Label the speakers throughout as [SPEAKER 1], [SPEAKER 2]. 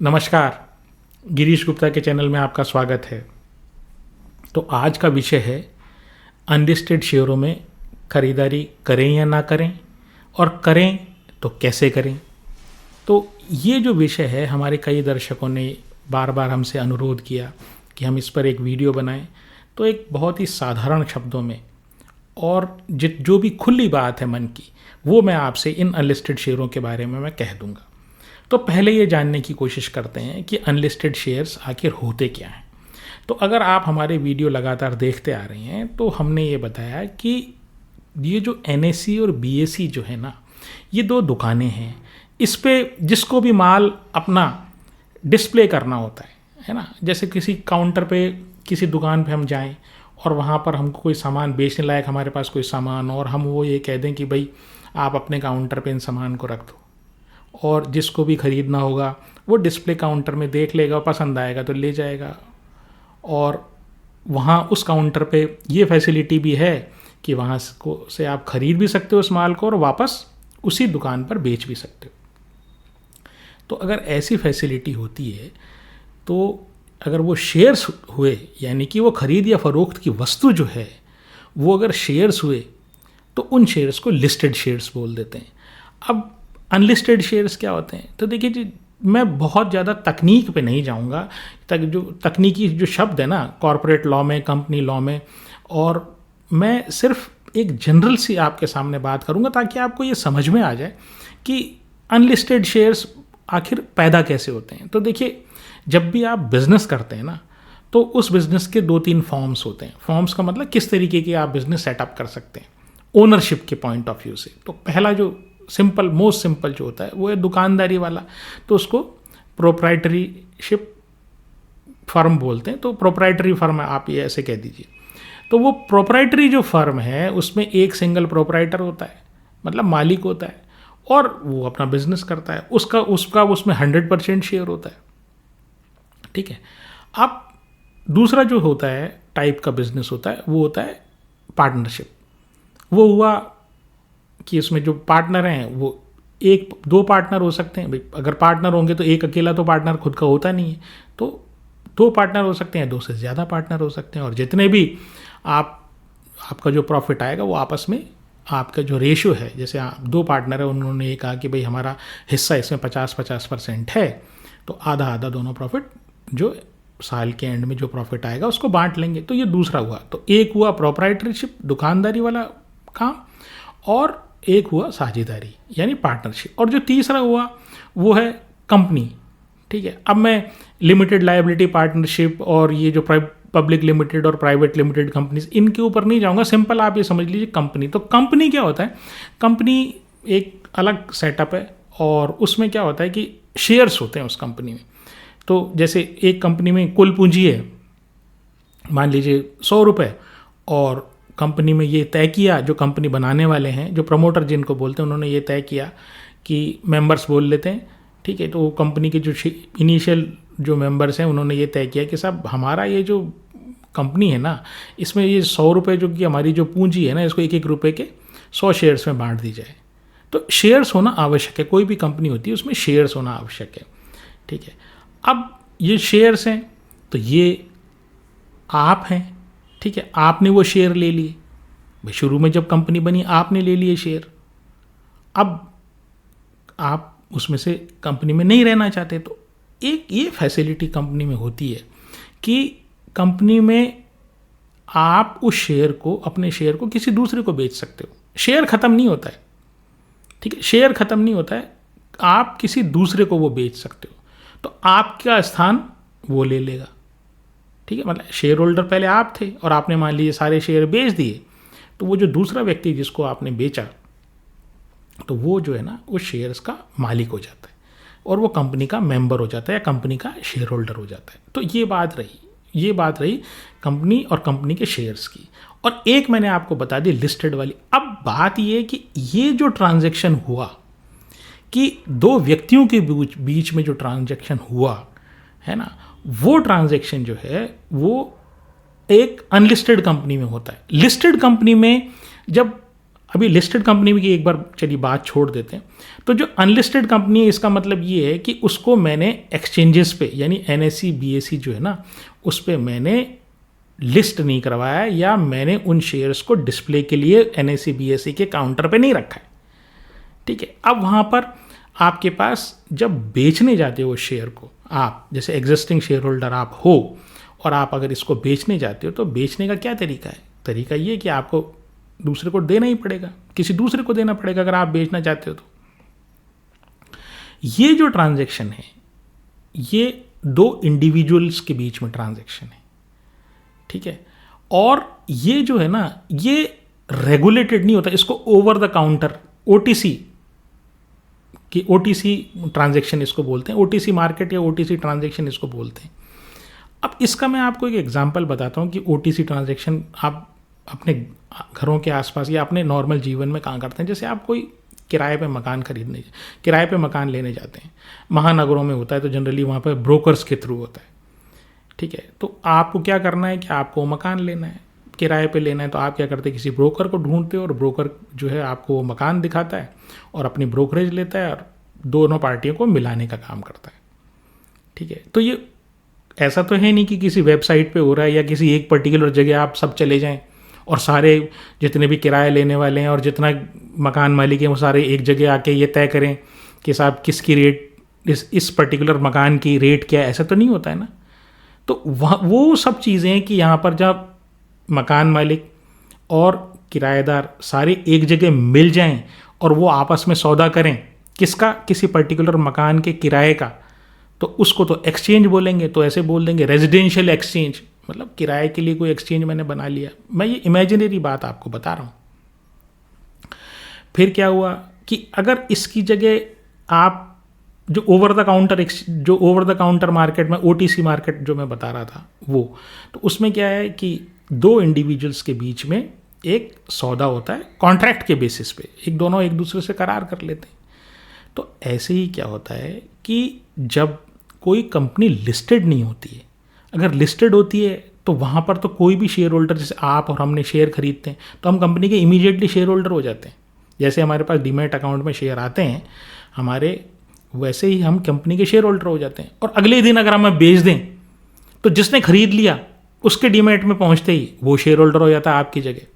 [SPEAKER 1] नमस्कार, गिरीश गुप्ता के चैनल में आपका स्वागत है। तो आज का विषय है अनलिस्टेड शेयरों में खरीदारी करें या ना करें, और करें तो कैसे करें। तो ये जो विषय है, हमारे कई दर्शकों ने बार बार हमसे अनुरोध किया कि हम इस पर एक वीडियो बनाएं। तो एक बहुत ही साधारण शब्दों में और जो भी खुली बात है मन की, वो मैं आपसे इन अनलिस्टेड शेयरों के बारे में मैं कह दूंगा। तो पहले ये जानने की कोशिश करते हैं कि अनलिस्टेड शेयर्स आखिर होते क्या हैं। तो अगर आप हमारे वीडियो लगातार देखते आ रहे हैं तो हमने ये बताया कि ये जो NSE और BSE जो है ना, ये दो दुकानें हैं। इस पे जिसको भी माल अपना डिस्प्ले करना होता है ना। जैसे किसी काउंटर पे, किसी दुकान पे हम जाएं और वहाँ पर हमको कोई सामान बेचने लायक हमारे पास कोई सामान, और हम वो ये कह दें कि भाई आप अपने काउंटर पे इन सामान को रख दो, और जिसको भी ख़रीदना होगा वो डिस्प्ले काउंटर में देख लेगा, पसंद आएगा तो ले जाएगा। और वहाँ उस काउंटर पे ये फैसिलिटी भी है कि वहाँ से आप ख़रीद भी सकते हो उस माल को और वापस उसी दुकान पर बेच भी सकते हो। तो अगर ऐसी फैसिलिटी होती है तो अगर वो शेयर्स हुए, यानी कि वो ख़रीद या फ़रोख्त की वस्तु जो है वो अगर शेयर्स हुए, तो उन शेयर्स को लिस्टेड शेयर्स बोल देते हैं। अब अनलिस्टेड शेयर्स क्या होते हैं? तो देखिए जी, मैं बहुत ज़्यादा तकनीक पे नहीं जाऊंगा। जो तकनीकी जो शब्द है ना कॉर्पोरेट लॉ में, कंपनी लॉ में, और मैं सिर्फ एक जनरल सी आपके सामने बात करूंगा ताकि आपको ये समझ में आ जाए कि अनलिस्टेड शेयर्स आखिर पैदा कैसे होते हैं। तो देखिए, जब भी आप बिज़नेस करते हैं ना, तो उस बिज़नेस के 2-3 फॉर्म्स होते हैं। फॉर्म्स का मतलब किस तरीके की आप बिज़नेस सेटअप कर सकते हैं ओनरशिप के पॉइंट ऑफ व्यू से। तो पहला जो मोस्ट सिंपल जो होता है वो है दुकानदारी वाला। तो उसको प्रोप्राइटरीशिप फर्म बोलते हैं। तो प्रोप्राइटरी फर्म आप ये ऐसे कह दीजिए। तो वो प्रोप्राइटरी जो फर्म है उसमें एक सिंगल प्रोप्राइटर होता है, मतलब मालिक होता है, और वो अपना बिजनेस करता है। उसका उसमें 100% शेयर होता है। ठीक है। अब दूसरा जो होता है टाइप का बिजनेस होता है, वो होता है पार्टनरशिप। वो हुआ कि इसमें जो पार्टनर हैं वो 1-2 पार्टनर हो सकते हैं। भाई अगर पार्टनर होंगे तो एक अकेला तो पार्टनर खुद का होता नहीं है, तो 2 पार्टनर हो सकते हैं, 2 से ज़्यादा पार्टनर हो सकते हैं। और जितने भी आपका जो प्रॉफिट आएगा वो आपस में आपका जो रेशियो है, जैसे 2 पार्टनर है, उन्होंने ये कहा कि भाई हमारा हिस्सा इसमें 50-50% है, तो आधा आधा दोनों प्रॉफिट जो साल के एंड में जो प्रॉफिट आएगा उसको बांट लेंगे। तो ये दूसरा हुआ। तो एक हुआ प्रोप्राइटरशिप, दुकानदारी वाला काम, और एक हुआ साझेदारी यानी पार्टनरशिप। और जो तीसरा हुआ वो है कंपनी। ठीक है। अब मैं लिमिटेड लायबिलिटी पार्टनरशिप और ये जो पब्लिक लिमिटेड और प्राइवेट लिमिटेड कंपनीज, इनके ऊपर नहीं जाऊंगा। सिंपल आप ये समझ लीजिए कंपनी। तो कंपनी क्या होता है? कंपनी एक अलग सेटअप है, और उसमें क्या होता है कि शेयर्स होते हैं उस कंपनी में। तो जैसे एक कंपनी में कुल पूंजी है, मान लीजिए 100 रुपये, और कंपनी में ये तय किया, जो कंपनी बनाने वाले हैं, जो प्रमोटर जिनको बोलते हैं, उन्होंने ये तय किया कि मेंबर्स बोल लेते हैं। ठीक है। तो कंपनी के जो इनिशियल जो मेंबर्स हैं उन्होंने ये तय किया कि साहब हमारा ये जो कंपनी है ना, इसमें ये 100 रुपये जो कि हमारी जो पूंजी है ना, इसको 1-1 रुपये के 100 शेयर्स में बांट दी जाए। तो शेयर्स होना आवश्यक है। कोई भी कंपनी होती है उसमें शेयर्स होना आवश्यक है। ठीक है। अब ये शेयर्स हैं, तो ये आप हैं। ठीक है। आपने वो शेयर ले लिए भाई, शुरू में जब कंपनी बनी आपने ले लिए शेयर। अब आप उसमें से कंपनी में नहीं रहना चाहते, तो एक ये फैसिलिटी कंपनी में होती है कि कंपनी में आप उस शेयर को, अपने शेयर को किसी दूसरे को बेच सकते हो। शेयर ख़त्म नहीं होता है। ठीक है। शेयर ख़त्म नहीं होता है, आप किसी दूसरे को वो बेच सकते हो, तो आपका स्थान वो ले लेगा। ठीक है। मतलब शेयर होल्डर पहले आप थे और आपने मान लीजिए सारे शेयर बेच दिए, तो वो जो दूसरा व्यक्ति जिसको आपने बेचा, तो वो जो है ना उस शेयर्स का मालिक हो जाता है, और वो कंपनी का मेंबर हो जाता है या कंपनी का शेयर होल्डर हो जाता है। तो ये बात रही कंपनी और कंपनी के शेयर्स की। और एक मैंने आपको बता दी लिस्टेड वाली। अब बात ये कि ये जो ट्रांजैक्शन हुआ, कि 2 व्यक्तियों के बीच में जो ट्रांजैक्शन हुआ है ना, वो ट्रांजैक्शन जो है वो एक अनलिस्टेड कंपनी में होता है। लिस्टेड कंपनी में जब अभी लिस्टेड कंपनी की एक बार चलिए बात छोड़ देते हैं। तो जो अनलिस्टेड कंपनी है, इसका मतलब ये है कि उसको मैंने एक्सचेंजेस पे यानी NSE BSE जो है ना, उस पर मैंने लिस्ट नहीं करवाया, या मैंने उन शेयर्स को डिस्प्ले के लिए NSE BSE के काउंटर पे नहीं रखा है। ठीक है, अब वहाँ पर आपके पास जब बेचने जाते हो शेयर को, आप जैसे एग्जिस्टिंग शेयर होल्डर आप हो और आप अगर इसको बेचने जाते हो, तो बेचने का क्या तरीका है? तरीका ये कि आपको दूसरे को देना ही पड़ेगा, किसी दूसरे को देना पड़ेगा अगर आप बेचना चाहते हो तो। ये जो ट्रांजैक्शन है, ये दो इंडिविजुअल्स के बीच में ट्रांजैक्शन है। ठीक है, और ये जो है ना, ये रेगुलेटेड नहीं होता, इसको ओवर द काउंटर OTC कि OTC ट्रांजैक्शन इसको बोलते हैं, OTC मार्केट या OTC ट्रांजैक्शन इसको बोलते हैं। अब इसका मैं आपको एक एग्जांपल बताता हूँ कि OTC ट्रांजैक्शन आप अपने घरों के आसपास या अपने नॉर्मल जीवन में कहाँ करते हैं। जैसे आप कोई किराए पे मकान लेने जाते हैं, महानगरों में होता है तो जनरली वहाँ पर ब्रोकर्स के थ्रू होता है। ठीक है, तो आपको क्या करना है कि आपको मकान लेना है, किराए पे लेना है, तो आप क्या करते हैं, किसी ब्रोकर को ढूंढते हो और ब्रोकर जो है आपको वो मकान दिखाता है और अपनी ब्रोकरेज लेता है और दोनों पार्टियों को मिलाने का काम करता है। ठीक है, तो ये ऐसा तो है नहीं कि किसी वेबसाइट पे हो रहा है या किसी एक पर्टिकुलर जगह आप सब चले जाएं और सारे जितने भी किराए लेने वाले हैं और जितना मकान मालिक हैं वो सारे एक जगह आके ये तय करें कि साहब किसकी रेट, इस पर्टिकुलर मकान की रेट क्या है। ऐसा तो नहीं होता है ना। तो वो सब चीज़ें कि यहाँ पर जब मकान मालिक और किराएदार सारे एक जगह मिल जाएं और वो आपस में सौदा करें, किसका, किसी पर्टिकुलर मकान के किराए का, तो उसको तो एक्सचेंज बोलेंगे। तो ऐसे बोल देंगे रेजिडेंशियल एक्सचेंज, मतलब किराए के लिए कोई एक्सचेंज मैंने बना लिया। मैं ये इमेजिनरी बात आपको बता रहा हूँ। फिर क्या हुआ कि अगर इसकी जगह आप जो ओवर द काउंटर मार्केट में OTC मार्केट जो मैं बता रहा था वो, तो उसमें क्या है कि दो इंडिविजुअल्स के बीच में एक सौदा होता है कॉन्ट्रैक्ट के बेसिस पे, दोनों एक दूसरे से करार कर लेते हैं। तो ऐसे ही क्या होता है कि जब कोई कंपनी लिस्टेड नहीं होती है, अगर लिस्टेड होती है तो वहाँ पर तो कोई भी शेयर होल्डर, जैसे आप और हमने शेयर खरीदते हैं तो हम कंपनी के इमीडिएटली शेयर होल्डर हो जाते हैं। जैसे हमारे पास डीमैट अकाउंट में शेयर आते हैं हमारे, वैसे ही हम कंपनी के शेयर होल्डर हो जाते हैं। और अगले दिन अगर हमें बेच दें तो जिसने खरीद लिया उसके डीमैट में पहुँचते ही वो शेयर होल्डर हो जाता है आपकी जगह।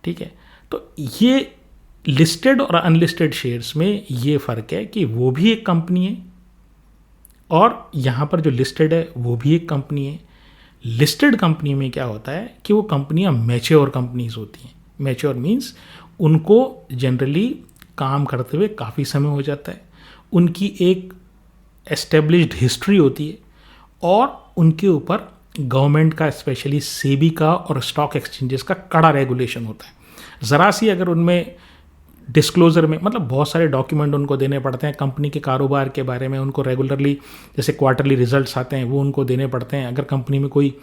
[SPEAKER 1] ठीक है, तो ये लिस्टेड और अनलिस्टेड शेयर्स में ये फ़र्क है कि वो भी एक कंपनी है और यहाँ पर जो लिस्टेड है वो भी एक कंपनी है। लिस्टेड कंपनी में क्या होता है कि वो कंपनियाँ मैच्योर कंपनीज होती हैं। मैच्योर मीन्स उनको जनरली काम करते हुए काफ़ी समय हो जाता है, उनकी एक एस्टेब्लिश्ड हिस्ट्री होती है और उनके ऊपर गवर्नमेंट का, स्पेशली सेबी का और स्टॉक एक्सचेंजेस का कड़ा रेगुलेशन होता है। ज़रा सी अगर उनमें डिस्क्लोज़र में, मतलब बहुत सारे डॉक्यूमेंट उनको देने पड़ते हैं कंपनी के कारोबार के बारे में, उनको रेगुलरली जैसे क्वार्टरली रिजल्ट्स आते हैं वो उनको देने पड़ते हैं। अगर कंपनी में कोई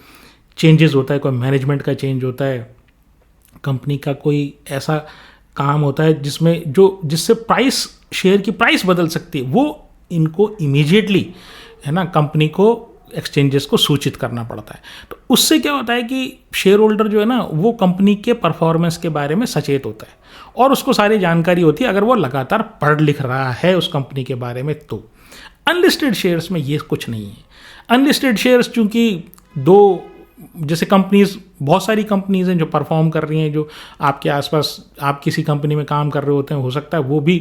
[SPEAKER 1] चेंजेस होता है, कोई मैनेजमेंट का चेंज होता है, कंपनी का कोई ऐसा काम होता है जिससे प्राइस, शेयर की प्राइस बदल सकती है, वो इनको इमीडिएटली है ना कंपनी को, एक्सचेंजेस को सूचित करना पड़ता है। तो उससे क्या होता है कि शेयर होल्डर जो है ना वो कंपनी के परफॉर्मेंस के बारे में सचेत होता है और उसको सारी जानकारी होती है अगर वो लगातार पढ़ लिख रहा है उस कंपनी के बारे में। तो अनलिस्टेड शेयर्स में ये कुछ नहीं है। अनलिस्टेड शेयर्स चूंकि दो, जैसे कंपनीज, बहुत सारी कंपनीज हैं जो परफॉर्म कर रही हैं, जो आपके आसपास, आप किसी कंपनी में काम कर रहे होते हैं, हो सकता है वो भी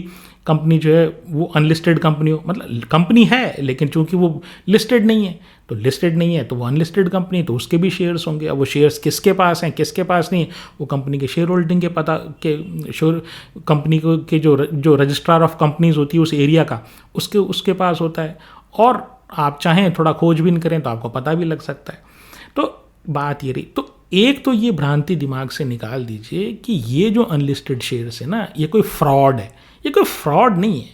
[SPEAKER 1] कंपनी जो है वो अनलिस्टेड कंपनी हो, मतलब कंपनी है लेकिन चूंकि वो लिस्टेड नहीं है, तो लिस्टेड नहीं है तो वो अनलिस्टेड कंपनी, तो उसके भी शेयर्स होंगे। अब वो शेयर्स किसके पास हैं किसके पास नहीं, वो कंपनी के शेयर होल्डिंग के पता के, कंपनी को के जो रजिस्ट्रार ऑफ कंपनीज होती है उस एरिया का, उसके पास होता है। और आप चाहें थोड़ा खोजबीन करें तो आपको पता भी लग सकता है। तो बात ये रही। तो एक तो ये भ्रांति दिमाग से निकाल दीजिए कि ये जो अनलिस्टेड शेयर्स है ना, ये कोई फ्रॉड है। ये कोई फ्रॉड नहीं है,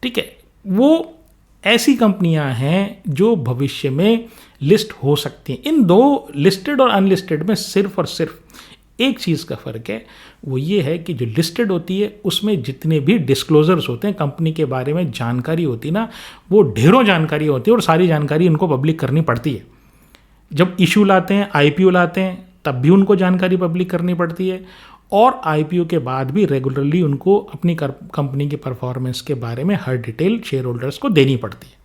[SPEAKER 1] ठीक है। वो ऐसी कंपनियां हैं जो भविष्य में लिस्ट हो सकती हैं। इन दो लिस्टेड और अनलिस्टेड में सिर्फ और सिर्फ एक चीज़ का फ़र्क है, वो ये है कि जो लिस्टेड होती है उसमें जितने भी डिस्क्लोजर्स होते हैं, कंपनी के बारे में जानकारी होती ना, वो ढेरों जानकारी होती है और सारी जानकारी उनको पब्लिक करनी पड़ती है। जब इशू लाते हैं, IPO लाते हैं, तब भी उनको जानकारी पब्लिक करनी पड़ती है। और आईपीओ के बाद भी रेगुलरली उनको अपनी कंपनी की परफॉर्मेंस के बारे में हर डिटेल शेयर होल्डर्स को देनी पड़ती है।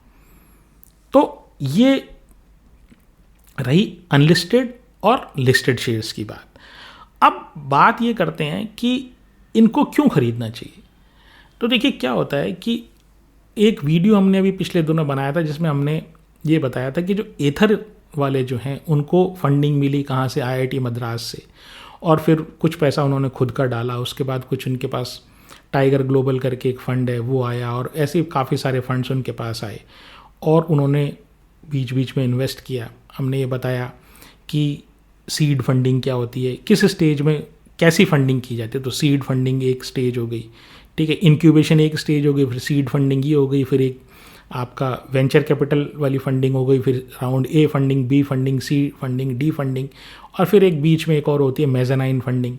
[SPEAKER 1] तो ये रही अनलिस्टेड और लिस्टेड शेयर्स की बात। अब बात ये करते हैं कि इनको क्यों खरीदना चाहिए। तो देखिए क्या होता है कि एक वीडियो हमने अभी पिछले दिनों बनाया था जिसमें हमने ये बताया था कि जो एथर वाले जो हैं उनको फंडिंग मिली कहाँ से, आईआईटी मद्रास से, और फिर कुछ पैसा उन्होंने खुद का डाला, उसके बाद कुछ उनके पास टाइगर ग्लोबल करके एक फ़ंड है वो आया, और ऐसे काफ़ी सारे फंड्स उनके पास आए और उन्होंने बीच बीच में इन्वेस्ट किया। हमने ये बताया कि सीड फंडिंग क्या होती है, किस स्टेज में कैसी फंडिंग की जाती है। तो सीड फंडिंग एक स्टेज हो गई, ठीक है, इंक्यूबेशन एक स्टेज हो गई, फिर सीड फंडिंग ये हो गई, फिर एक आपका वेंचर कैपिटल वाली फंडिंग हो गई, फिर round A funding, B funding, C funding, D funding, और फिर एक बीच में एक और होती है मेज़ानाइन फंडिंग,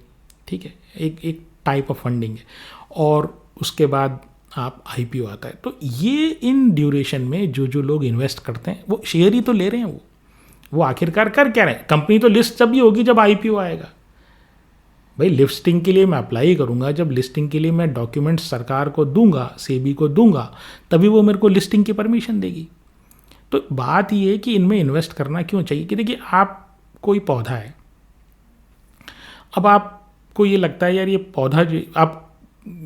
[SPEAKER 1] ठीक है, एक टाइप ऑफ फंडिंग है। और उसके बाद आप आईपीओ आता है। तो ये इन ड्यूरेशन में जो लोग इन्वेस्ट करते हैं वो शेयर ही तो ले रहे हैं। वो आखिरकार कर क्या रहे हैं। कंपनी तो लिस्ट तब ही होगी जब आईपीओ आएगा। भाई लिस्टिंग के लिए मैं अप्लाई करूंगा, जब लिस्टिंग के लिए मैं डॉक्यूमेंट सरकार को दूंगा, सेबी को दूंगा, तभी वो मेरे को लिस्टिंग की परमिशन देगी। तो बात ये है कि इनमें इन्वेस्ट करना क्यों चाहिए कि देखिए आप कोई पौधा है, अब आपको ये लगता है यार ये पौधा जो आप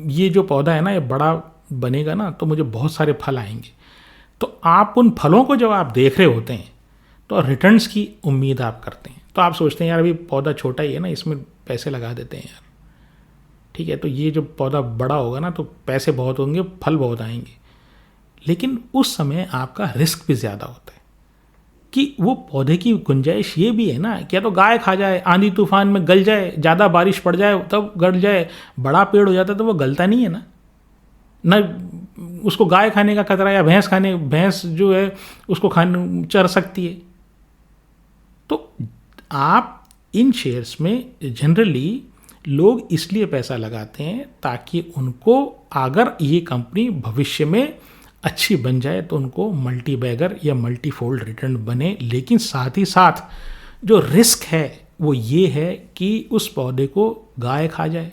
[SPEAKER 1] ये जो पौधा है ना ये बड़ा बनेगा ना तो मुझे बहुत सारे फल आएंगे। तो आप उन फलों को जब आप देख रहे होते हैं तो रिटर्न्स की उम्मीद आप करते हैं। तो आप सोचते हैं यार अभी पौधा छोटा ही है ना, इसमें पैसे लगा देते हैं यार, ठीक है, तो ये जो पौधा बड़ा होगा ना तो पैसे बहुत होंगे, फल बहुत आएंगे। लेकिन उस समय आपका रिस्क भी ज़्यादा होता है कि वो पौधे की गुंजाइश ये भी है ना कि या तो गाय खा जाए, आंधी तूफान में गल जाए, ज़्यादा बारिश पड़ जाए तब गल जाए, बड़ा पेड़ हो जाता है तो वो गलता नहीं है ना उसको गाय खाने का खतरा या भैंस जो है उसको खाने चर सकती है। तो आप इन शेयर्स में जनरली लोग इसलिए पैसा लगाते हैं ताकि उनको अगर ये कंपनी भविष्य में अच्छी बन जाए तो उनको मल्टी बैगर या मल्टी फोल्ड रिटर्न बने। लेकिन साथ ही साथ जो रिस्क है वो ये है कि उस पौधे को गाय खा जाए,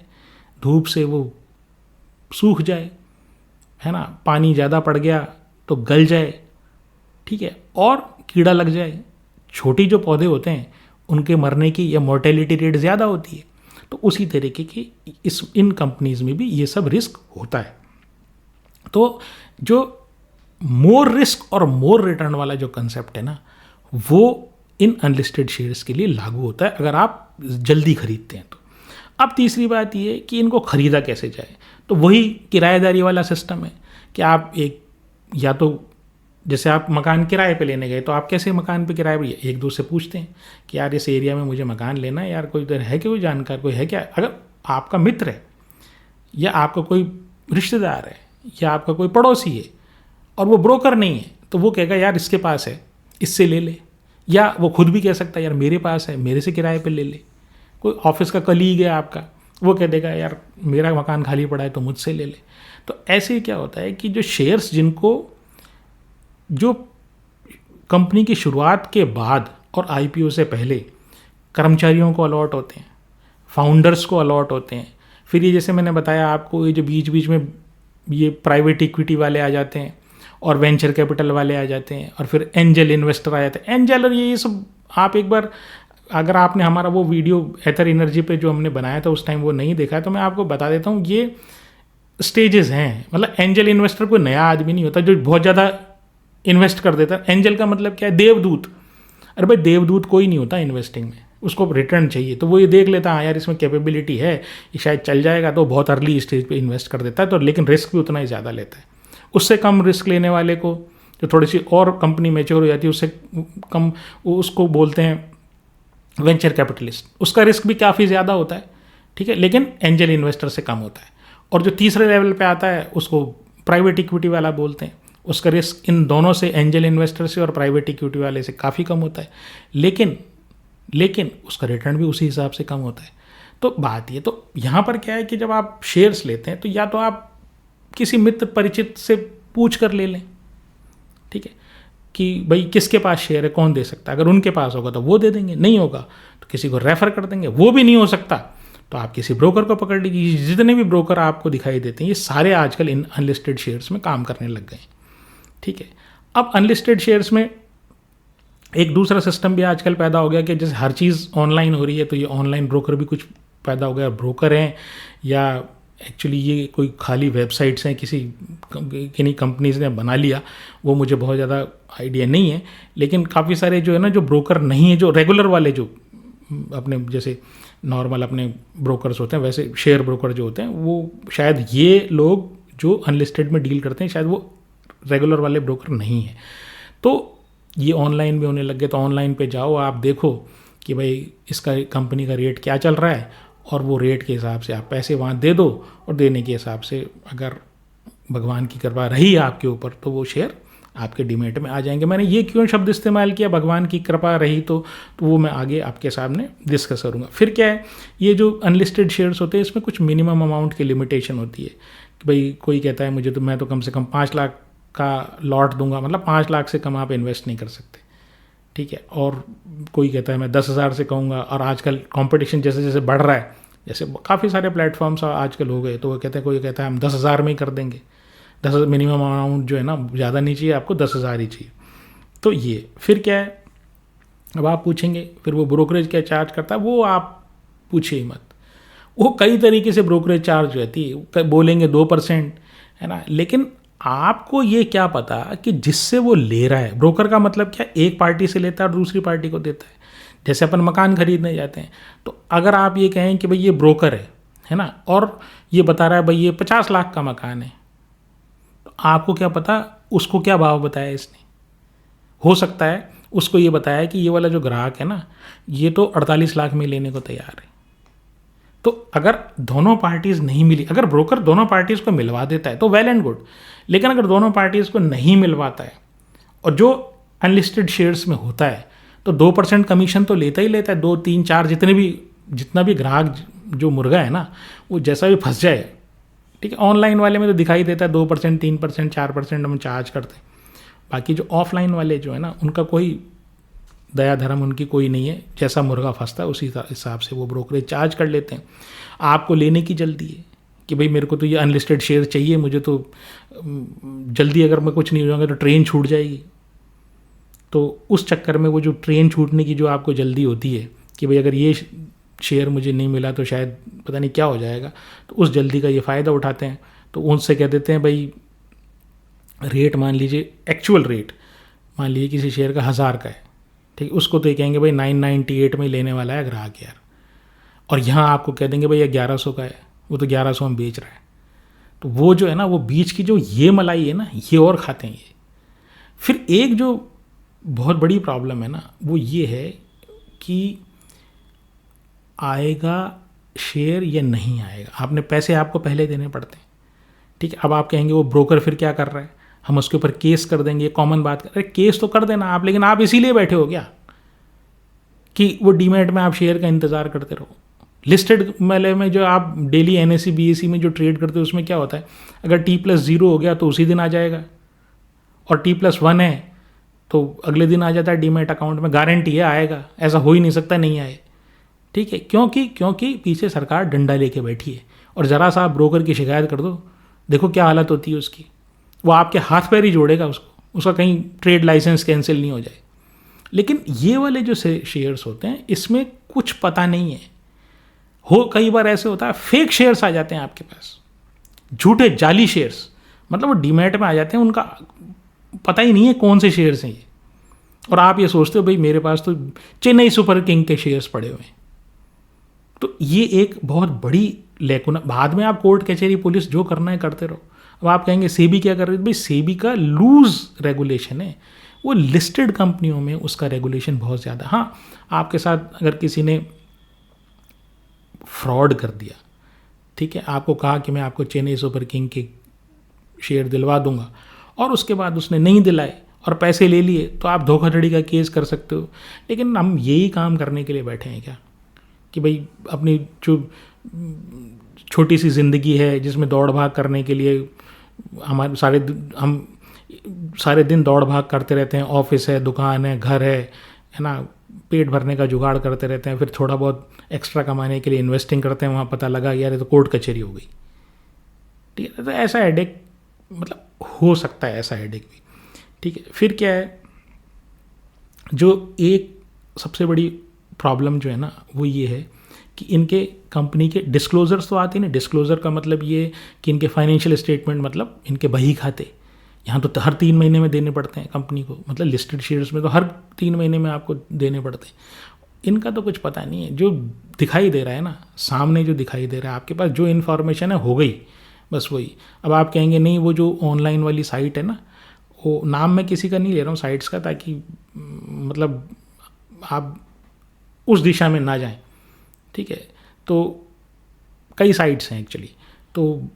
[SPEAKER 1] धूप से वो सूख जाए, है ना, पानी ज़्यादा पड़ गया तो गल जाए, ठीक है, और कीड़ा लग जाए। छोटी जो पौधे होते हैं उनके मरने की या मोर्टेलिटी रेट ज़्यादा होती है। तो उसी तरीके की इन कंपनीज में भी ये सब रिस्क होता है। तो जो मोर रिस्क और मोर रिटर्न वाला जो कंसेप्ट है ना वो इन अनलिस्टेड शेयर्स के लिए लागू होता है अगर आप जल्दी खरीदते हैं तो। अब तीसरी बात ये है कि इनको खरीदा कैसे जाए। तो वही किराएदारी वाला सिस्टम है कि आप एक या तो जैसे आप मकान किराए पे लेने गए तो आप कैसे मकान पे किराए पे एक दूसरे से पूछते हैं कि यार इस एरिया में मुझे मकान लेना है, यार कोई इधर है कि कोई जानकार, कोई है क्या। अगर आपका मित्र है या आपका कोई रिश्तेदार है या आपका कोई पड़ोसी है और वो ब्रोकर नहीं है तो वो कहेगा यार इसके पास है, इससे ले ले, या वो खुद भी कह सकता है यार मेरे पास है, मेरे से किराए पे ले ले। कोई ऑफिस का कलीग है आपका, वो कह देगा यार मेरा मकान खाली पड़ा है तो मुझसे ले ले। तो ऐसे क्या होता है कि जो शेयर्स जिनको जो कंपनी की शुरुआत के बाद और आईपीओ से पहले कर्मचारियों को अलॉट होते हैं, फाउंडर्स को अलॉट होते हैं, फिर ये जैसे मैंने बताया आपको ये जो बीच बीच में ये प्राइवेट इक्विटी वाले आ जाते हैं और वेंचर कैपिटल वाले आ जाते हैं और फिर एंजल इन्वेस्टर आ जाते हैं। एंजल और ये सब आप एक बार अगर आपने हमारा वो वीडियो एथर एनर्जी पे जो हमने बनाया था उस टाइम वो नहीं देखा है तो मैं आपको बता देता हूँ ये स्टेजेस हैं। मतलब एंजल इन्वेस्टर कोई नया आदमी नहीं होता जो बहुत ज़्यादा इन्वेस्ट कर देता। एंजल का मतलब क्या है, देवदूत। अरे भाई देवदूत कोई नहीं होता इन्वेस्टिंग में, उसको रिटर्न चाहिए तो वो ये देख लेता हाँ यार इसमें कैपेबिलिटी है, ये शायद चल जाएगा, तो बहुत अर्ली स्टेज पे इन्वेस्ट कर देता है। तो लेकिन रिस्क भी उतना ही ज़्यादा लेता है। उससे कम रिस्क लेने वाले को जो थोड़ी सी और कंपनी मैच्योर हो जाती है उससे कम, उसको बोलते हैं वेंचर कैपिटलिस्ट। उसका रिस्क भी काफ़ी ज़्यादा होता है, ठीक है, लेकिन एंजल इन्वेस्टर से कम होता है। और जो तीसरे लेवल पे आता है उसको प्राइवेट इक्विटी वाला बोलते हैं। उसका रिस्क इन दोनों से, एंजल इन्वेस्टर से और प्राइवेट इक्विटी वाले से काफ़ी कम होता है, लेकिन उसका रिटर्न भी उसी हिसाब से कम होता है। तो बात ये, तो यहाँ पर क्या है कि जब आप शेयर्स लेते हैं तो या तो आप किसी मित्र परिचित से पूछ कर ले लें, ठीक है, कि भाई किसके पास शेयर है, कौन दे सकता है। अगर उनके पास होगा तो वो दे देंगे, नहीं होगा तो किसी को रेफ़र कर देंगे। वो भी नहीं हो सकता तो आप किसी ब्रोकर को पकड़ लीजिए। जितने भी ब्रोकर आपको दिखाई देते हैं ये सारे आजकल इन अनलिस्टेड शेयर्स में काम करने लग गए। ठीक है, अब अनलिस्टेड शेयर्स में एक दूसरा सिस्टम भी आजकल पैदा हो गया कि जैसे हर चीज़ ऑनलाइन हो रही है तो ये ऑनलाइन ब्रोकर भी कुछ पैदा हो गया। ब्रोकर हैं या एक्चुअली ये कोई खाली वेबसाइट्स हैं, किन्हीं कंपनीज ने बना लिया, वो मुझे बहुत ज़्यादा आइडिया नहीं है। लेकिन काफ़ी सारे जो है ना, जो ब्रोकर नहीं है, जो रेगुलर वाले, जो अपने जैसे नॉर्मल अपने ब्रोकर्स होते हैं, वैसे शेयर ब्रोकर जो होते हैं, वो शायद ये लोग जो अनलिस्टेड में डील करते हैं शायद वो रेगुलर वाले ब्रोकर नहीं है। तो ये ऑनलाइन भी होने लग गए। तो ऑनलाइन पे जाओ, आप देखो कि भाई इसका कंपनी का रेट क्या चल रहा है, और वो रेट के हिसाब से आप पैसे वहाँ दे दो, और देने के हिसाब से अगर भगवान की कृपा रही आपके ऊपर तो वो शेयर आपके डीमैट में आ जाएंगे। मैंने ये क्यों शब्द इस्तेमाल किया, भगवान की कृपा रही, तो वो मैं आगे आपके सामने डिस्कस करूँगा। फिर क्या है, ये जो अनलिस्टेड शेयर्स होते हैं इसमें कुछ मिनिमम अमाउंट की लिमिटेशन होती है कि भाई कोई कहता है मुझे तो, मैं तो कम से कम 5 लाख का लॉट दूंगा, मतलब 5 लाख से कम आप इन्वेस्ट नहीं कर सकते। ठीक है, और कोई कहता है मैं 10,000 से कहूँगा। और आजकल कंपटीशन जैसे जैसे बढ़ रहा है, जैसे काफ़ी सारे प्लेटफॉर्म्स आजकल हो गए, तो वो कहते हैं, कोई कहता है हम 10,000 में ही कर देंगे। 10,000 मिनिमम अमाउंट जो है ना, ज़्यादा नहीं चाहिए आपको, 10,000 ही चाहिए। तो ये फिर क्या है, अब आप पूछेंगे फिर वो ब्रोकरेज क्या चार्ज करता है, वो आप पूछिए मत। वो कई तरीके से ब्रोकरेज चार्ज रहती है, बोलेंगे 2%, है ना। लेकिन आपको ये क्या पता कि जिससे वो ले रहा है, ब्रोकर का मतलब क्या, एक पार्टी से लेता है और दूसरी पार्टी को देता है। जैसे अपन मकान खरीदने जाते हैं, तो अगर आप ये कहें कि भाई ये ब्रोकर है ना, और ये बता रहा है भाई ये 50 लाख का मकान है, तो आपको क्या पता उसको क्या भाव बताया इसने। हो सकता है उसको ये बताया कि ये वाला जो ग्राहक है ना, ये तो 48 लाख में लेने को तैयार है। तो अगर दोनों पार्टीज नहीं मिली, अगर ब्रोकर दोनों पार्टीज को मिलवा देता है तो वेल एंड गुड। लेकिन अगर दोनों पार्टीज को नहीं मिलवाता है, और जो अनलिस्टेड शेयर्स में होता है, तो 2% कमीशन तो लेता ही लेता है। 2, 3, 4 जितना भी ग्राहक जो मुर्गा है ना, वो जैसा भी फंस जाए। ठीक है, ऑनलाइन वाले में तो दिखाई देता है 2%, 3%, 4% हम चार्ज करते हैं। बाकी जो ऑफलाइन वाले जो है ना, उनका कोई दया धर्म उनकी कोई नहीं है। जैसा मुर्गा फंसता है उसी हिसाब से वो ब्रोकरेज चार्ज कर लेते हैं। आपको लेने की जल्दी है कि भाई मेरे को तो ये अनलिस्टेड शेयर चाहिए, मुझे तो जल्दी, अगर मैं कुछ नहीं हो जाऊँगा तो ट्रेन छूट जाएगी। तो उस चक्कर में वो जो ट्रेन छूटने की जो आपको जल्दी होती है कि भाई अगर ये शेयर मुझे नहीं मिला तो शायद पता नहीं क्या हो जाएगा, तो उस जल्दी का ये फ़ायदा उठाते हैं। तो उनसे कह देते हैं भाई रेट, मान लीजिए एक्चुअल रेट, मान लीजिए किसी शेयर का 1000 का है, ठीक, उसको तो ये कहेंगे भाई 998 में लेने वाला है ग्राहक यार, और यहाँ आपको कह देंगे भाई ये 1100 का है, वो तो 1100 में बेच रहा है। तो वो जो है ना, वो बीच की जो ये मलाई है ना, ये और खाते हैं ये। फिर एक जो बहुत बड़ी प्रॉब्लम है ना, वो ये है कि आएगा शेयर या नहीं आएगा। आपने पैसे आपको पहले देने पड़ते हैं। ठीक है, अब आप कहेंगे वो ब्रोकर फिर क्या कर रहा है, हम उसके ऊपर केस कर देंगे, कॉमन बात कर। अरे केस तो कर देना आप, लेकिन आप इसीलिए बैठे हो क्या कि वो डीमैट में आप शेयर का इंतज़ार करते रहो। लिस्टेड वाले में जो आप डेली NSE BSE में जो ट्रेड करते हो, उसमें क्या होता है, अगर T+0 हो गया तो उसी दिन आ जाएगा, और T+1 है तो अगले दिन आ जाता है डीमैट अकाउंट में। गारंटी है आएगा, ऐसा हो ही नहीं सकता नहीं आए। ठीक है, क्योंकि पीछे सरकार डंडा लेके बैठी है। और ज़रा सा आप ब्रोकर की शिकायत कर दो, देखो क्या हालत होती है उसकी। वो आपके हाथ पैर ही जोड़ेगा उसको, उसका कहीं ट्रेड लाइसेंस कैंसिल नहीं हो जाए। लेकिन ये वाले जो शेयर्स होते हैं, इसमें कुछ पता नहीं है। कई बार ऐसे होता है फेक शेयर्स आ जाते हैं आपके पास, झूठे जाली शेयर्स, मतलब वो डीमैट में आ जाते हैं, उनका पता ही नहीं है कौन से शेयर्स हैं ये, और आप ये सोचते हो भाई मेरे पास तो चेन्नई सुपर किंग के शेयर्स पड़े हुए हैं। तो ये एक बहुत बड़ी लैकुना। बाद में आप कोर्ट कचहरी पुलिस जो करना है करते रहो। अब आप कहेंगे सेबी क्या कर रही है, भाई सेबी का लूज रेगुलेशन है, वो लिस्टेड कंपनियों में उसका रेगुलेशन बहुत ज़्यादा। हाँ, आपके साथ अगर किसी ने फ्रॉड कर दिया, ठीक है, आपको कहा कि मैं आपको चेन्नई सुपर किंग के शेयर दिलवा दूंगा, और उसके बाद उसने नहीं दिलाए और पैसे ले लिए, तो आप धोखाधड़ी का केस कर सकते हो। लेकिन हम यही काम करने के लिए बैठे हैं क्या कि भाई अपनी जो छोटी सी ज़िंदगी है जिसमें दौड़ भाग करने के लिए हम सारे दिन दौड़ भाग करते रहते हैं। ऑफिस है, दुकान है, घर है ना, पेट भरने का जुगाड़ करते रहते हैं, फिर थोड़ा बहुत एक्स्ट्रा कमाने के लिए इन्वेस्टिंग करते हैं, वहाँ पता लगा यार ये तो कोर्ट कचहरी हो गई। ठीक है, तो ऐसा हेडेक मतलब हो सकता है, ऐसा हेडेक भी। ठीक है, फिर क्या है, जो एक सबसे बड़ी प्रॉब्लम जो है ना वो ये है कि इनके कंपनी के डिस्क्लोजर्स तो आते नहीं। डिस्क्लोजर का मतलब ये कि इनके फाइनेंशियल स्टेटमेंट, मतलब इनके बही खाते यहाँ तो हर 3 महीने में देने पड़ते हैं कंपनी को, मतलब लिस्टेड शेयर्स में तो हर 3 महीने में आपको देने पड़ते हैं। इनका तो कुछ पता नहीं है, जो दिखाई दे रहा है ना सामने, जो दिखाई दे रहा है आपके पास, जो इन्फॉर्मेशन है हो गई बस वही। अब आप कहेंगे नहीं वो जो ऑनलाइन वाली साइट है ना, वो नाम मैं किसी का नहीं ले रहा हूँ साइट्स का, ताकि मतलब आप उस दिशा में ना जाएं। ठीक है, तो कई साइट्स हैं एक्चुअली, तो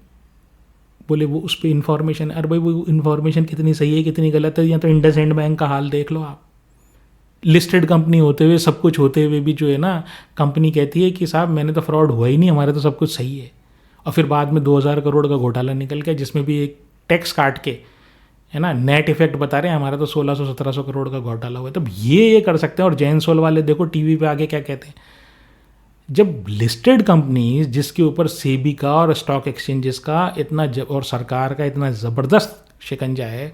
[SPEAKER 1] बोले वो उस पर इन्फॉर्मेशन, अरे भाई वो इन्फॉर्मेशन कितनी सही है कितनी गलत है, या तो इंडसइंड बैंक का हाल देख लो आप। लिस्टेड कंपनी होते हुए, सब कुछ होते हुए भी जो है ना, कंपनी कहती है कि साहब मैंने तो फ्रॉड हुआ ही नहीं, हमारे तो सब कुछ सही है। और फिर बाद में 2000 करोड़ का घोटाला निकल गया, जिसमें भी एक टैक्स काट के है ना नेट इफेक्ट बता रहे हैं हमारा तो 1600-1700 करोड़ का घोटाला हुआ है। तो ये कर सकते हैं। और जैन सोल वाले देखो टीवी पे आगे क्या कहते हैं, जब लिस्टेड कंपनीज जिसके ऊपर सेबी का और स्टॉक एक्सचेंजेस का इतना और सरकार का इतना ज़बरदस्त शिकंजा है,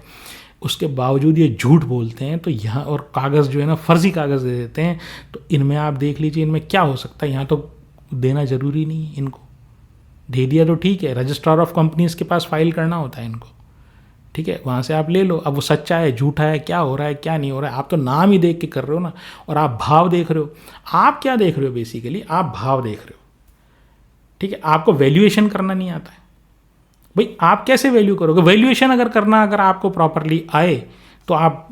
[SPEAKER 1] उसके बावजूद ये झूठ बोलते हैं, तो यहाँ और कागज़ जो है ना फर्जी कागज़ दे देते हैं। तो इनमें आप देख लीजिए इनमें क्या हो सकता है। यहाँ तो देना ज़रूरी नहीं है, इनको दे दिया तो ठीक है, रजिस्ट्रार ऑफ कंपनीज के पास फाइल करना होता है इनको। ठीक है, वहाँ से आप ले लो। अब वो सच्चा है झूठा है, क्या हो रहा है क्या नहीं हो रहा है, आप तो नाम ही देख के कर रहे हो ना, और आप भाव देख रहे हो। आप क्या देख रहे हो बेसिकली, आप भाव देख रहे हो। ठीक है, आपको वैल्यूएशन करना नहीं आता है। भाई आप कैसे वैल्यू करोगे? वैल्यूएशन अगर करना अगर आपको प्रॉपरली आए तो आप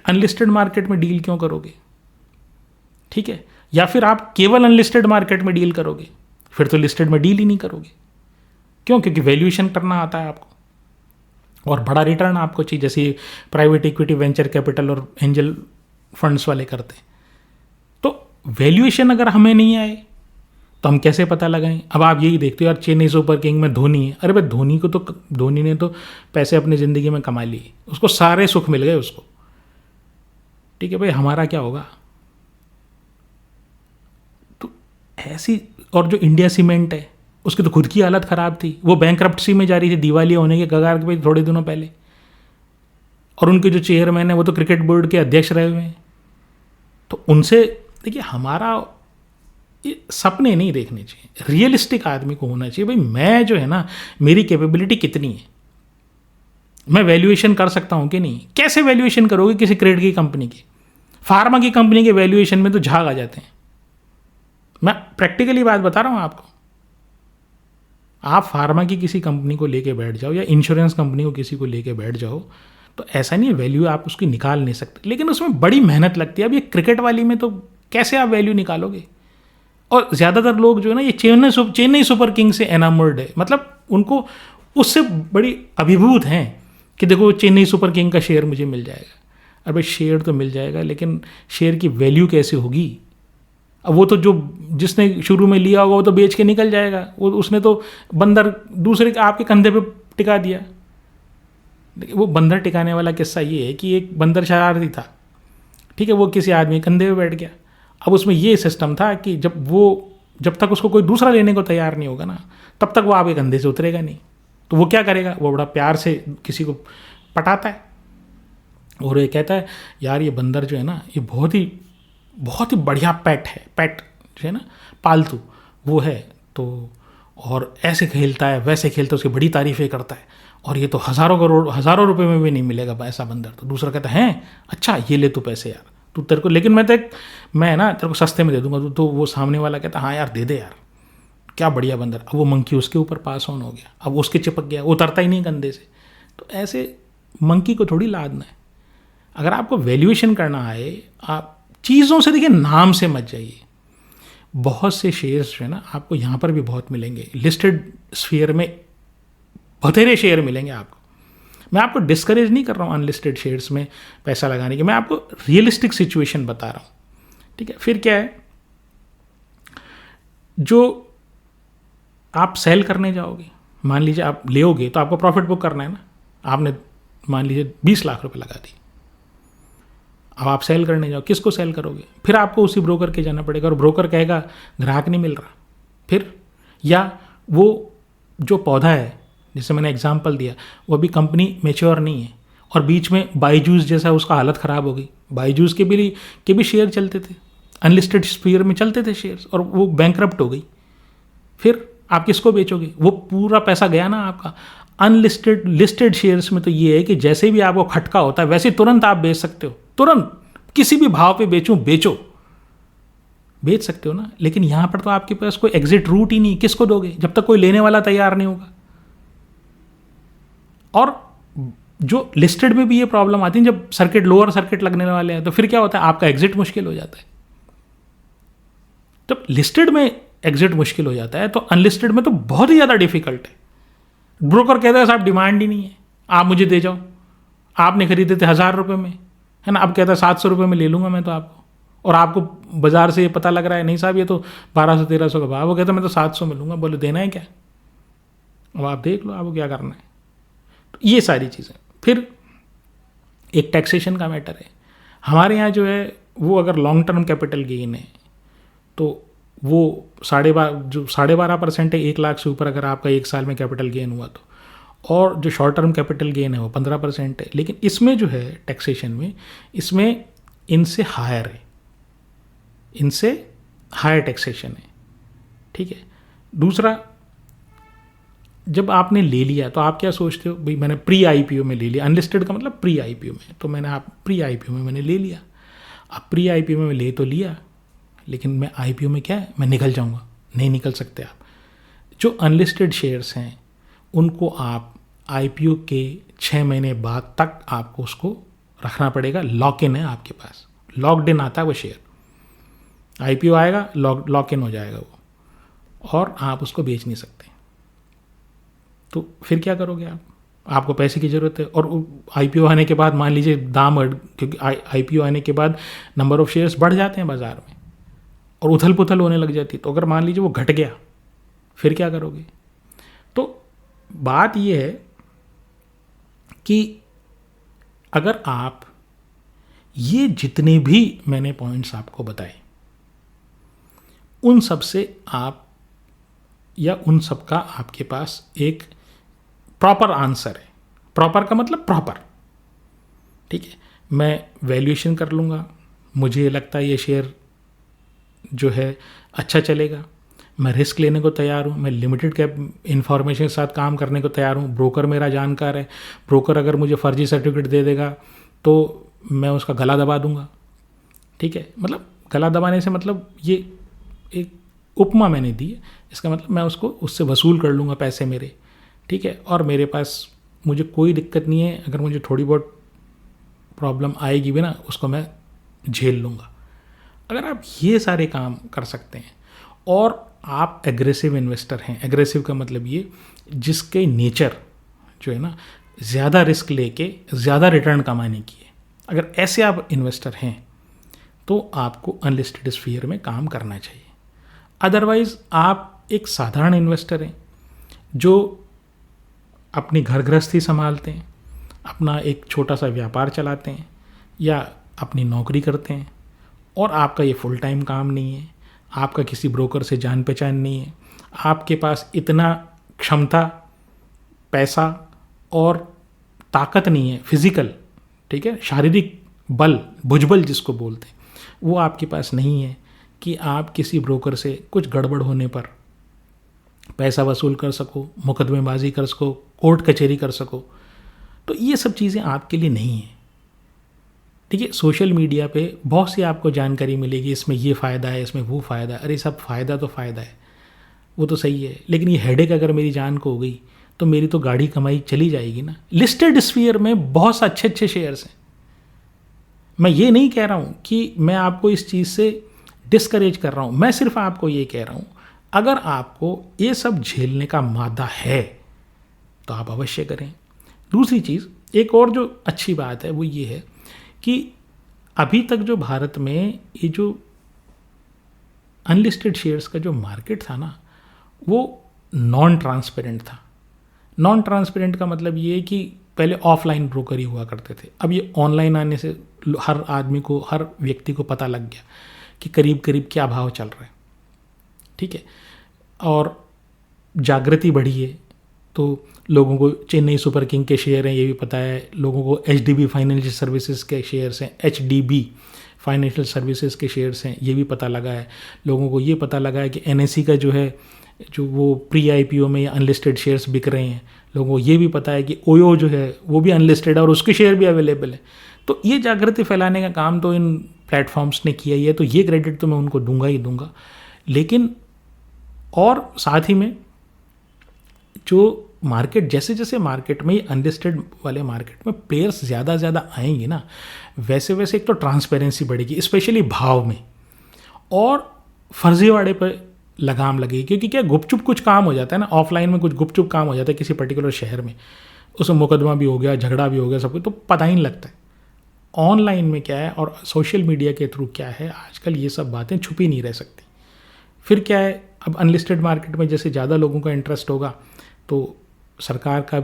[SPEAKER 1] अनलिस्टेड मार्केट में डील क्यों करोगे? ठीक है, या फिर आप केवल अनलिस्टेड मार्केट में डील करोगे, फिर तो लिस्टेड में डील ही नहीं करोगे। क्यों? क्योंकि वैल्यूएशन करना आता है आपको और बड़ा रिटर्न आपको चाहिए, जैसे प्राइवेट इक्विटी, वेंचर कैपिटल और एंजल फंड्स वाले करते हैं। तो वैल्यूएशन अगर हमें नहीं आए तो हम कैसे पता लगाएं? अब आप यही देखते हो यार, चेन्नई सुपर किंग में धोनी है। अरे भाई धोनी ने तो पैसे अपनी ज़िंदगी में कमा लिए, उसको सारे सुख मिल गए उसको। ठीक है भाई, हमारा क्या होगा? तो ऐसी, और जो इंडिया सीमेंट है उसकी तो खुद की हालत ख़राब थी, वो बैंकरप्सी में जा रही थी, दिवालिया होने के कगार पे थोड़े दिनों पहले। और उनके जो चेयरमैन है वो तो क्रिकेट बोर्ड के अध्यक्ष रहे हुए हैं। तो उनसे देखिए, हमारा ये सपने नहीं देखने चाहिए, रियलिस्टिक आदमी को होना चाहिए। भाई मैं जो है ना, मेरी कैपेबिलिटी कितनी है, मैं वैल्यूएशन कर सकता हूँ कि नहीं। कैसे वैल्यूएशन करोगे किसी क्रेडिट की कंपनी की? फार्मा की कंपनी के वैल्यूएशन में तो झाग आ जाते हैं। मैं प्रैक्टिकली बात बता रहा हूँ आपको। आप फार्मा की किसी कंपनी को लेके बैठ जाओ या इंश्योरेंस कंपनी को किसी को लेके बैठ जाओ, तो ऐसा नहीं है वैल्यू आप उसकी निकाल नहीं सकते, लेकिन उसमें बड़ी मेहनत लगती है। अब ये क्रिकेट वाली में तो कैसे आप वैल्यू निकालोगे? और ज़्यादातर लोग जो है ना, ये चेन्नई सुपर किंग से एनामर्ड है, मतलब उनको उससे बड़ी अभिभूत हैं कि देखो चेन्नई सुपर किंग का शेयर मुझे मिल जाएगा। अरे भाई शेयर तो मिल जाएगा, लेकिन शेयर की वैल्यू कैसे होगी? अब वो तो जो जिसने शुरू में लिया होगा वो तो बेच के निकल जाएगा, वो उसने तो बंदर दूसरे के आपके कंधे पे टिका दिया। वो बंदर टिकाने वाला किस्सा ये है कि एक बंदर शरारती था, ठीक है, वो किसी आदमी के कंधे पे बैठ गया। अब उसमें ये सिस्टम था कि जब तक उसको कोई दूसरा लेने को तैयार नहीं होगा ना, तब तक वो आपके कंधे से उतरेगा नहीं। तो वो क्या करेगा, वो बड़ा प्यार से किसी को पटाता है और ये कहता है यार ये बंदर जो है ना, ये बहुत ही बढ़िया पेट है, पेट जो है ना पालतू वो है, तो और ऐसे खेलता है वैसे खेलता है, उसकी बड़ी तारीफ़ें करता है, और ये तो हज़ारों रुपए में भी नहीं मिलेगा ऐसा बंदर। तो दूसरा कहता है अच्छा ये ले तू पैसे यार, तू तेरे को, लेकिन मैं ना तेरे को सस्ते में दे दूंगा। तो वो सामने वाला कहता हाँ यार दे दे यार, क्या बढ़िया बंदर। अब वो मंकी उसके ऊपर पास ऑन हो गया, अब उसके चिपक गया, वो उतरता ही नहीं कंधे से। तो ऐसे मंकी को थोड़ी लादना है। अगर आपको वैल्यूएशन करना है, आप चीज़ों से देखिए, नाम से मत जाइए। बहुत से शेयर्स जो है ना आपको यहाँ पर भी बहुत मिलेंगे, लिस्टेड स्फीयर में बथेरे शेयर मिलेंगे आपको। मैं आपको डिस्करेज नहीं कर रहा हूँ अनलिस्टेड शेयर्स में पैसा लगाने की, मैं आपको रियलिस्टिक सिचुएशन बता रहा हूँ। ठीक है, फिर क्या है, जो आप सेल करने जाओगे, मान लीजिए आप लेओगे तो आपको प्रॉफिट बुक करना है ना। आपने मान लीजिए 20 लाख रुपए लगा दी, अब आप सेल करने जाओ, किसको सेल करोगे? फिर आपको उसी ब्रोकर के जाना पड़ेगा और ब्रोकर कहेगा ग्राहक नहीं मिल रहा। फिर या वो जो पौधा है, जैसे मैंने एग्जांपल दिया, वो अभी कंपनी मैच्योर नहीं है और बीच में बाईजूस जैसा उसका हालत ख़राब हो गई। बाईजूस के भी शेयर चलते थे, अनलिस्टेड स्फीयर में चलते थे शेयर्स, और वो बैंकरप्ट हो गई। फिर आप किसको बेचोगे? वो पूरा पैसा गया ना आपका। अनलिस्टेड लिस्टेड शेयर्स में तो ये है कि जैसे भी आपको खटका होता है वैसे तुरंत आप बेच सकते हो, तुरंत किसी भी भाव पे बेचो, बेच सकते हो ना। लेकिन यहां पर तो आपके पास कोई एग्जिट रूट ही नहीं, किसको दोगे जब तक कोई लेने वाला तैयार नहीं होगा। और जो लिस्टेड में भी ये प्रॉब्लम आती है, जब सर्किट लोअर सर्किट लगने वाले हैं तो फिर क्या होता है, आपका एग्जिट मुश्किल हो जाता है। जब लिस्टेड में एग्जिट मुश्किल हो जाता है तो अनलिस्टेड में तो बहुत ही ज़्यादा डिफिकल्ट है। ब्रोकर कहता है साहब डिमांड ही नहीं है, आप मुझे दे जाओ। आपने खरीदे थे 1000 रुपये में, है ना, अब कहता है 700 रुपये में ले लूँगा मैं तो आपको, और आपको बाजार से ये पता लग रहा है नहीं साहब ये तो 1200-1300 का भाव, वो कहता है मैं तो 700 में लूँगा। बोले देना है क्या? अब आप देख लो आपको क्या करना है। तो ये सारी चीज़ें। फिर एक टैक्सेशन का मैटर है हमारे यहाँ जो है, वो अगर लॉन्ग टर्म कैपिटल गेन है तो वो 12.5% है 1 लाख से ऊपर, अगर आपका 1 साल में कैपिटल गेन हुआ तो। और जो शॉर्ट टर्म कैपिटल गेन है वो 15% है। लेकिन इसमें जो है टैक्सेशन में, इसमें इनसे हायर है, इनसे हायर टैक्सेशन है। ठीक है। दूसरा, जब आपने ले लिया तो आप क्या सोचते हो, भाई मैंने प्री आईपीओ में ले लिया, अनलिस्टेड का मतलब प्री आईपीओ में, तो आप प्री आईपीओ में मैंने ले लिया। अब प्री आईपीओ में ले तो लिया, लेकिन मैं आईपीओ में क्या है, मैं निकल जाऊंगा, नहीं निकल सकते आप। जो अनलिस्टेड शेयर्स हैं उनको आप आईपीओ के 6 महीने बाद तक आपको उसको रखना पड़ेगा, लॉक इन है आपके पास, लॉकड इन आता है वो शेयर। आईपीओ आएगा, लॉक इन हो जाएगा वो, और आप उसको बेच नहीं सकते। तो फिर क्या करोगे आप? आपको पैसे की ज़रूरत है, और आईपीओ आने के बाद मान लीजिए दाम, क्योंकि आईपीओ आने के बाद नंबर ऑफ़ शेयर्स बढ़ जाते हैं बाज़ार में और उथल पुथल होने लग जाती है। तो अगर मान लीजिए वो घट गया, फिर क्या करोगे? तो बात ये है कि अगर आप ये जितने भी मैंने पॉइंट्स आपको बताए, उन सब से आप, या उन सब का आपके पास एक प्रॉपर आंसर है। प्रॉपर का मतलब प्रॉपर, ठीक है। मैं वैल्यूएशन कर लूँगा, मुझे लगता है ये शेयर जो है अच्छा चलेगा, मैं रिस्क लेने को तैयार हूँ, मैं लिमिटेड कैप इन्फॉर्मेशन के साथ काम करने को तैयार हूँ, ब्रोकर मेरा जानकार है, ब्रोकर अगर मुझे फर्जी सर्टिफिकेट दे देगा तो मैं उसका गला दबा दूंगा। ठीक है, मतलब गला दबाने से मतलब ये एक उपमा मैंने दी है, इसका मतलब मैं उसको उससे वसूल कर लूँगा पैसे मेरे। ठीक है, और मेरे पास मुझे कोई दिक्कत नहीं है, अगर मुझे थोड़ी बहुत प्रॉब्लम आएगी भी ना, उसको मैं झेल लूँगा। अगर आप ये सारे काम कर सकते हैं और आप एग्रेसिव इन्वेस्टर हैं, एग्रेसिव का मतलब ये जिसके नेचर जो है ना ज़्यादा रिस्क लेके ज़्यादा रिटर्न कमाने की है, अगर ऐसे आप इन्वेस्टर हैं तो आपको अनलिस्टेड स्फीयर में काम करना चाहिए। अदरवाइज़ आप एक साधारण इन्वेस्टर हैं जो अपनी घर गृहस्थी संभालते हैं, अपना एक छोटा सा व्यापार चलाते हैं या अपनी नौकरी करते हैं, और आपका ये फुल टाइम काम नहीं है, आपका किसी ब्रोकर से जान पहचान नहीं है, आपके पास इतना क्षमता, पैसा और ताकत नहीं है, फिजिकल, ठीक है, शारीरिक बल, भुजबल जिसको बोलते हैं, वो आपके पास नहीं है कि आप किसी ब्रोकर से कुछ गड़बड़ होने पर पैसा वसूल कर सको, मुकदमेबाजी कर सको, कोर्ट कचहरी कर सको। तो ये सब चीज़ें आपके लिए नहीं है। ठीक है, सोशल मीडिया पे बहुत सी आपको जानकारी मिलेगी, इसमें ये फ़ायदा है, इसमें वो फ़ायदा है। अरे सब फ़ायदा तो फ़ायदा है, वो तो सही है, लेकिन ये हेडेक अगर मेरी जान को हो गई तो मेरी तो गाड़ी कमाई चली जाएगी ना। लिस्टेड स्फीयर में बहुत से अच्छे अच्छे शेयर्स हैं। मैं ये नहीं कह रहा हूँ कि मैं आपको इस चीज़ से डिस्करेज कर रहा हूँ, मैं सिर्फ आपको ये कह रहा हूँ अगर आपको ये सब झेलने का मादा है तो आप अवश्य करें। दूसरी चीज़, एक और जो अच्छी बात है वो ये है कि अभी तक जो भारत में ये जो अनलिस्टेड शेयर्स का जो मार्केट था ना, वो नॉन ट्रांसपेरेंट था। नॉन ट्रांसपेरेंट का मतलब ये है कि पहले ऑफलाइन ब्रोकर ही हुआ करते थे, अब ये ऑनलाइन आने से हर आदमी को, हर व्यक्ति को पता लग गया कि करीब करीब क्या भाव चल रहा है। ठीक है, और जागृति बढ़ी है, तो लोगों को चेन्नई सुपर किंग के शेयर हैं ये भी पता है, लोगों को HDB फाइनेंशियल सर्विसेज के शेयर्स हैं, HDB फाइनेंशियल सर्विसेज के शेयर्स हैं ये भी पता लगा है। लोगों को ये पता लगा है कि NSE का जो है, जो वो प्री IPO में अनलिस्टेड शेयर्स बिक रहे हैं। लोगों को ये भी पता है कि OYO जो है वो भी अनलिस्टेड है और उसके शेयर भी अवेलेबल है। तो ये जागृति फैलाने का काम तो इन प्लेटफॉर्म्स ने किया ही है, तो ये क्रेडिट तो मैं उनको दूंगा ही दूंगा। लेकिन और साथ ही में जो मार्केट, जैसे जैसे मार्केट में, अनलिस्टेड वाले मार्केट में प्लेयर्स ज़्यादा ज़्यादा आएंगे ना, वैसे वैसे एक तो ट्रांसपेरेंसी बढ़ेगी, स्पेशली भाव में, और फर्जीवाड़े पर लगाम लगेगी। क्योंकि क्या गुपचुप कुछ काम हो जाता है ना, ऑफलाइन में कुछ गुपचुप काम हो जाता है किसी पर्टिकुलर शहर में, उसमें मुकदमा भी हो गया, झगड़ा भी हो गया, सब कुछ तो पता ही नहीं लगता है। ऑनलाइन में क्या है और सोशल मीडिया के थ्रू क्या है, आजकल ये सब बातें छुपी नहीं रह सकती। फिर क्या है, अब अनलिस्टेड मार्केट में जैसे ज़्यादा लोगों का इंटरेस्ट होगा तो सरकार का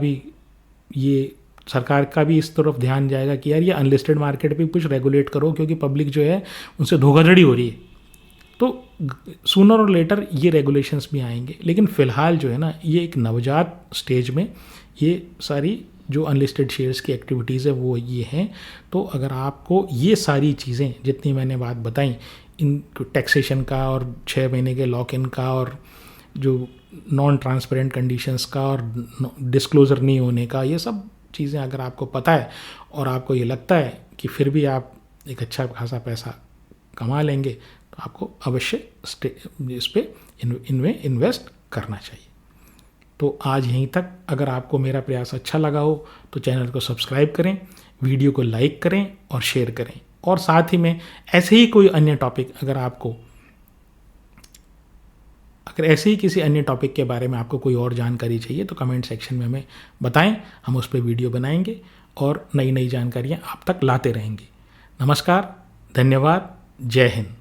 [SPEAKER 1] भी इस तरफ ध्यान जाएगा कि यार ये अनलिस्टेड मार्केट पे कुछ रेगुलेट करो, क्योंकि पब्लिक जो है उनसे धोखाधड़ी हो रही है। तो सूनर और लेटर ये रेगुलेशंस भी आएंगे। लेकिन फ़िलहाल जो है ना, ये एक नवजात स्टेज में ये सारी जो अनलिस्टेड शेयर्स की एक्टिविटीज़ है वो ये हैं। तो अगर आपको ये सारी चीज़ें जितनी मैंने बात बताई, इन टैक्सेशन का और 6 महीने के लॉक इन का और जो नॉन ट्रांसपेरेंट कंडीशंस का और डिस्क्लोज़र नहीं होने का, ये सब चीज़ें अगर आपको पता है और आपको ये लगता है कि फिर भी आप एक अच्छा खासा पैसा कमा लेंगे, तो आपको अवश्य इस पर इनमें इन्वेस्ट करना चाहिए। तो आज यहीं तक। अगर आपको मेरा प्रयास अच्छा लगा हो तो चैनल को सब्सक्राइब करें, वीडियो को लाइक करें और शेयर करें। और साथ ही में ऐसे ही कोई अन्य टॉपिक, अगर ऐसे ही किसी अन्य टॉपिक के बारे में आपको कोई और जानकारी चाहिए तो कमेंट सेक्शन में हमें बताएं, हम उस पर वीडियो बनाएंगे और नई नई जानकारियां आप तक लाते रहेंगे। नमस्कार, धन्यवाद, जय हिंद।